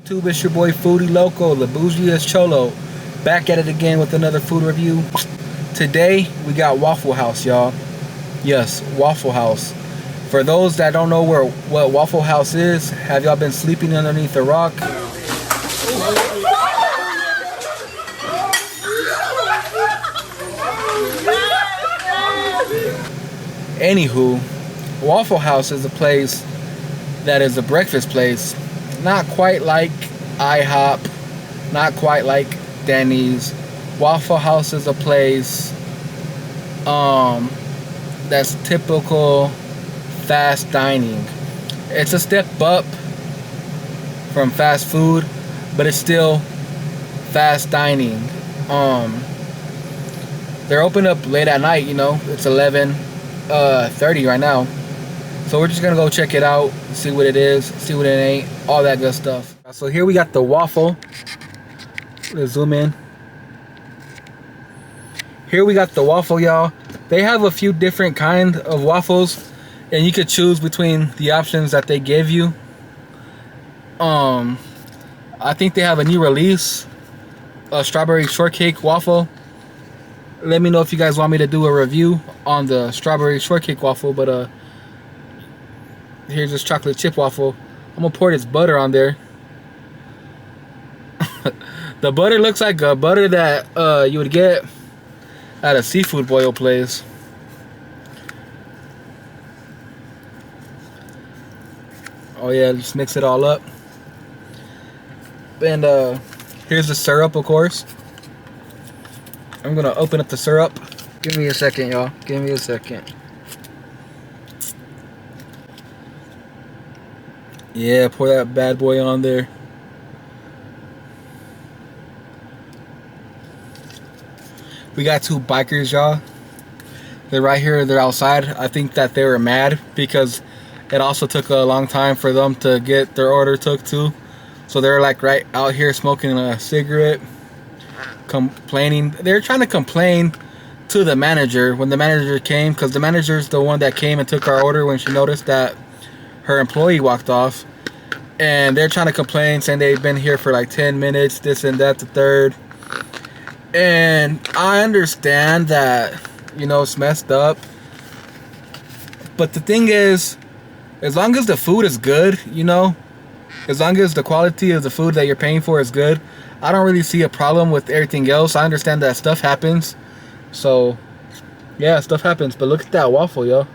YouTube, it's your boy Foodie Loco, the bougiest cholo, back at it again with another food review. Today we got Waffle House, y'all. Yes, Waffle House. For those that don't know what Waffle House is, have y'all been sleeping underneath a rock? Anywho, Waffle House is a place that is a breakfast place. Not quite like IHOP, not quite like Denny's. Waffle House is a place that's typical fast dining. It's a step up from fast food, but it's still fast dining. They're open up late at night, you know. It's 11:30 right now. So we're just gonna go check it out, see what it is, see what it ain't, all that good stuff. So here we got the waffle. Let's zoom in. Here we got the waffle, y'all. They have a few different kind of waffles, and you could choose between the options that they give you. I think they have a new release, a strawberry shortcake waffle. Let me know if you guys want me to do a review on the strawberry shortcake waffle, but here's this chocolate chip waffle. I'm gonna pour this butter on there. The butter looks like a butter that you would get at a seafood boil place. Oh yeah, just mix it all up. And here's the syrup, of course. I'm gonna open up the syrup. Give me a second, y'all. Give me a second. Yeah, pour that bad boy on there. We got two bikers, y'all. They're right here, they're outside. I think that they were mad because it also took a long time for them to get their order took too. So they're like right out here smoking a cigarette, complaining. They're trying to complain to the manager when the manager came, because the manager's the one that came and took our order when she noticed that her employee walked off. And they're trying to complain, saying they've been here for like 10 minutes, this and that, the third. And I understand that, you know, it's messed up. But the thing is, as long as the food is good, you know, as long as the quality of the food that you're paying for is good, I don't really see a problem with everything else. I understand that stuff happens. So, yeah, stuff happens. But look at that waffle, yo.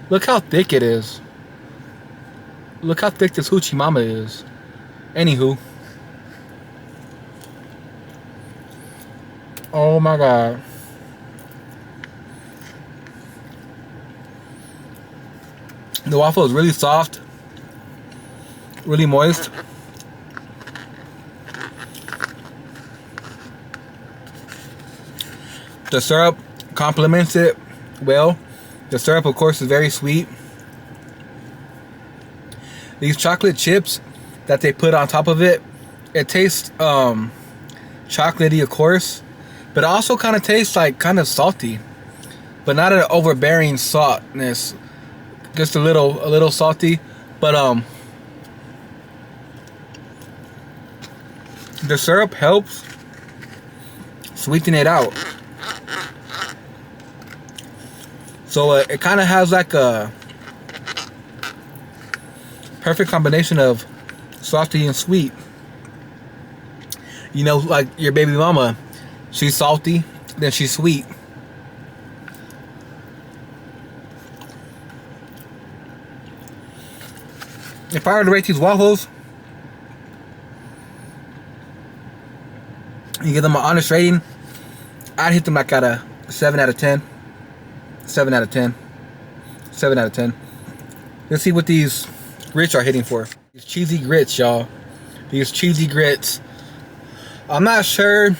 Look how thick it is. Look how thick this hoochie mama is. Anywho. Oh my god. The waffle is really soft. Really moist. The syrup complements it well. The syrup, of course, is very sweet. These chocolate chips that they put on top of it, it tastes chocolatey, of course, but it also kind of tastes like kind of salty, but not an overbearing saltness. Just a little salty, but the syrup helps sweeten it out. So it kind of has like a perfect combination of salty and sweet. You know, like your baby mama, she's salty, then she's sweet. If I were to rate these waffles and give them an honest rating, I'd hit them like at a 7 out of 10. 7 out of 10. 7 out of 10. Let's see what these grits are hitting for. These cheesy grits, y'all. These cheesy grits. I'm not sure.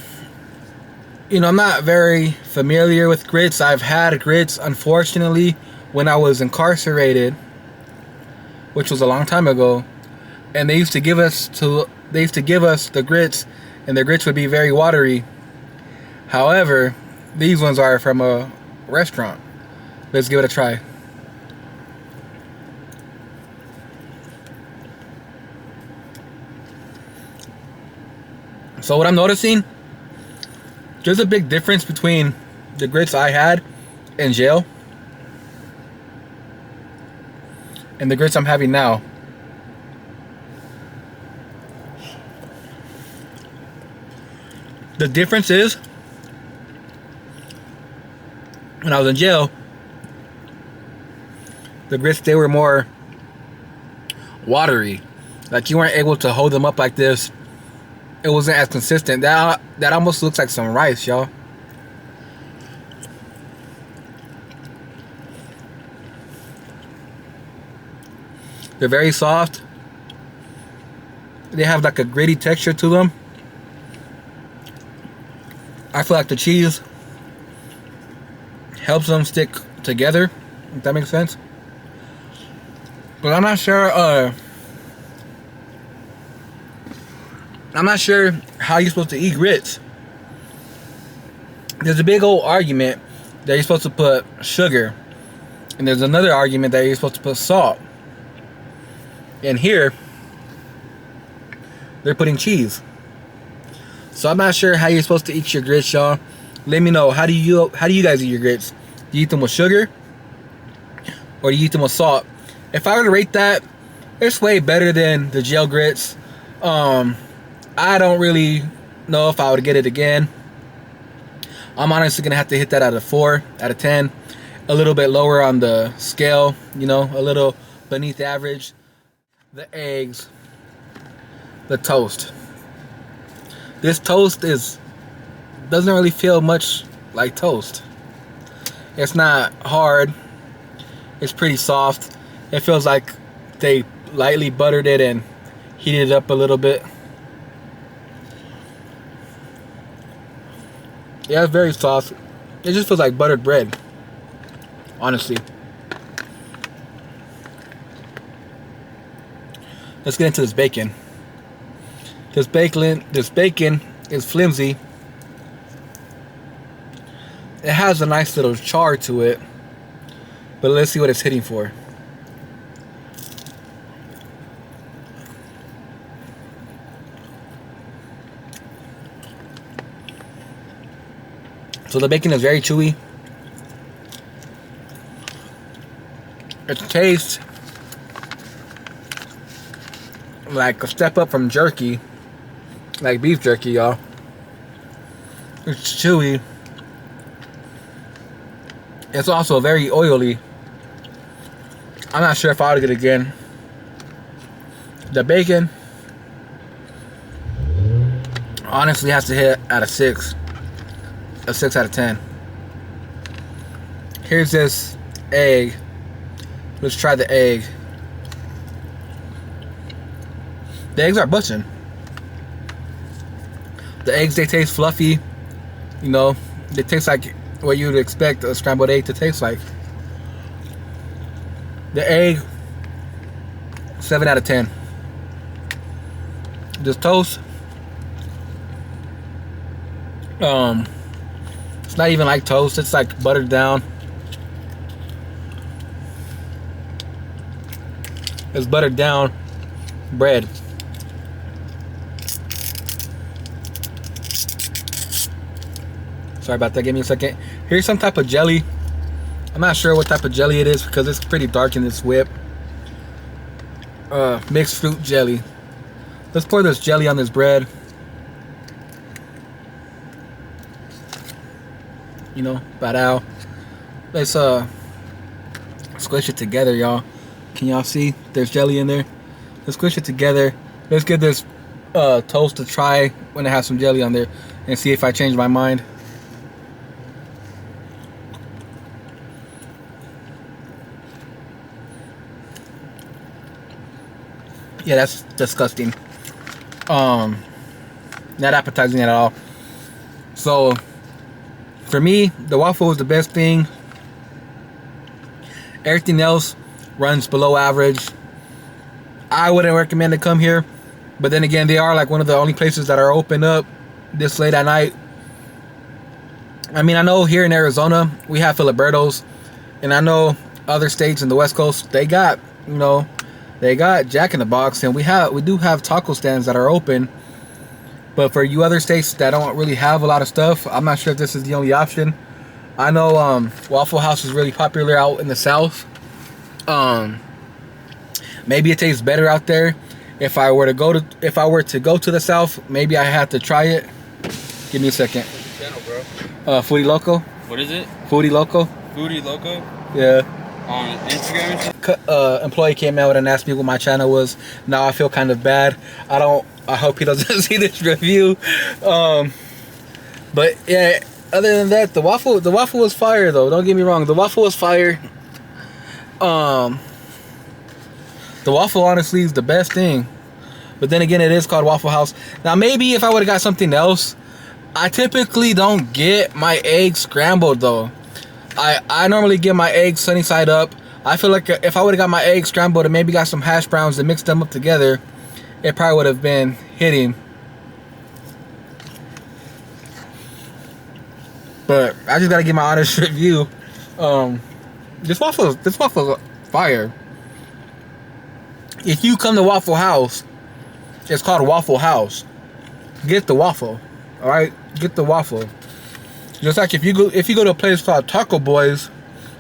You know, I'm not very familiar with grits. I've had grits, unfortunately, when I was incarcerated, which was a long time ago. And they used to give us the grits, and the grits would be very watery. However, these ones are from a restaurant. Let's give it a try. So what I'm noticing, there's a big difference between the grits I had in jail and the grits I'm having now. The difference is, when I was in jail, the grits, they were more watery. Like, you weren't able to hold them up like this. It wasn't as consistent. That almost looks like some rice, y'all. They're very soft. They have like a gritty texture to them. I feel like the cheese helps them stick together, if that makes sense. But I'm not sure how you're supposed to eat grits. There's a big old argument that you're supposed to put sugar, and there's another argument that you're supposed to put salt. And here they're putting cheese. So I'm not sure how you're supposed to eat your grits, y'all. Let me know, how do you guys eat your grits? Do you eat them with sugar, or do you eat them with salt? If I were to rate that, it's way better than the jail grits. I don't really know if I would get it again. I'm honestly gonna have to hit that out of 4 out of 10. A little bit lower on the scale, you know, a little beneath average. The eggs, the toast. This toast doesn't really feel much like toast. It's not hard. It's pretty soft. It feels like they lightly buttered it and heated it up a little bit. Yeah, it's very soft. It just feels like buttered bread, honestly. Let's get into this bacon. This bacon is flimsy. It has a nice little char to it, but let's see what it's hitting for. So the bacon is very chewy. It tastes like a step up from jerky, like beef jerky, y'all. It's chewy. It's also very oily. I'm not sure if I would get it again. The bacon honestly has to hit at a 6. A 6 out of 10. Here's this egg. Let's try the egg. The eggs are busting. The eggs, they taste fluffy. You know, they taste like what you would expect a scrambled egg to taste like. The egg, 7 out of 10. This toast, it's not even like toast. It's like buttered down. It's buttered down bread. Sorry about that. Give me a second. Here's some type of jelly. I'm not sure what type of jelly it is because it's pretty dark in this whip. Mixed fruit jelly. Let's pour this jelly on this bread. You know, badao. Let's squish it together, y'all. Can y'all see? There's jelly in there. Let's squish it together. Let's give this toast a try when it has some jelly on there and see if I change my mind. Yeah, that's disgusting. Not appetizing at all. So for me, the waffle is the best thing. Everything else runs below average. I wouldn't recommend to come here, but then again, they are like one of the only places that are open up this late at night. I mean, I know here in Arizona we have Filiberto's, and I know other states in the West Coast, they got, you know, they got Jack in the Box, and we do have taco stands that are open. But for you other states that don't really have a lot of stuff, I'm not sure if this is the only option. I know Waffle House is really popular out in the South. Maybe it tastes better out there. If I were to go to the South, maybe I had to try it. Give me a second. What's your channel, bro? Foodie Loco. What is it? Foodie Loco. Foodie Loco? Yeah. On Instagram and shit? Employee came out and asked me what my channel was. Now I feel kind of bad. I hope he doesn't see this review. But yeah, other than that, the waffle was fire though. Don't get me wrong, the waffle was fire. The waffle honestly is the best thing. But then again, it is called Waffle House. Now maybe if I would have got something else, I typically don't get my eggs scrambled though. I normally get my eggs sunny side up. I feel like if I would have got my eggs scrambled and maybe got some hash browns and mixed them up together, it probably would have been hitting. But I just gotta give my honest review. This waffle is fire. If you come to Waffle House, it's called Waffle House. Get the waffle, all right? Get the waffle. Just like if you go to a place called Taco Boys,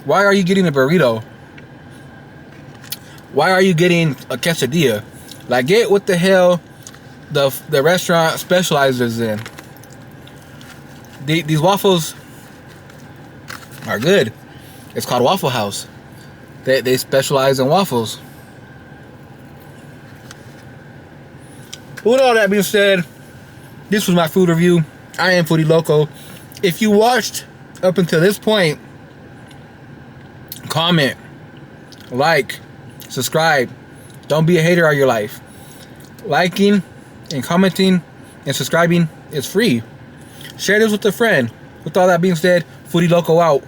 why are you getting a burrito? Why are you getting a quesadilla? Like, get what the hell the restaurant specializes in. These waffles are good. It's called Waffle House. They specialize in waffles. With all that being said, this was my food review. I am Foodie Loco. If you watched up until this point, comment, like, subscribe. Don't be a hater all your life. Liking and commenting and subscribing is free. Share this with a friend. With all that being said, Foodie Loco out.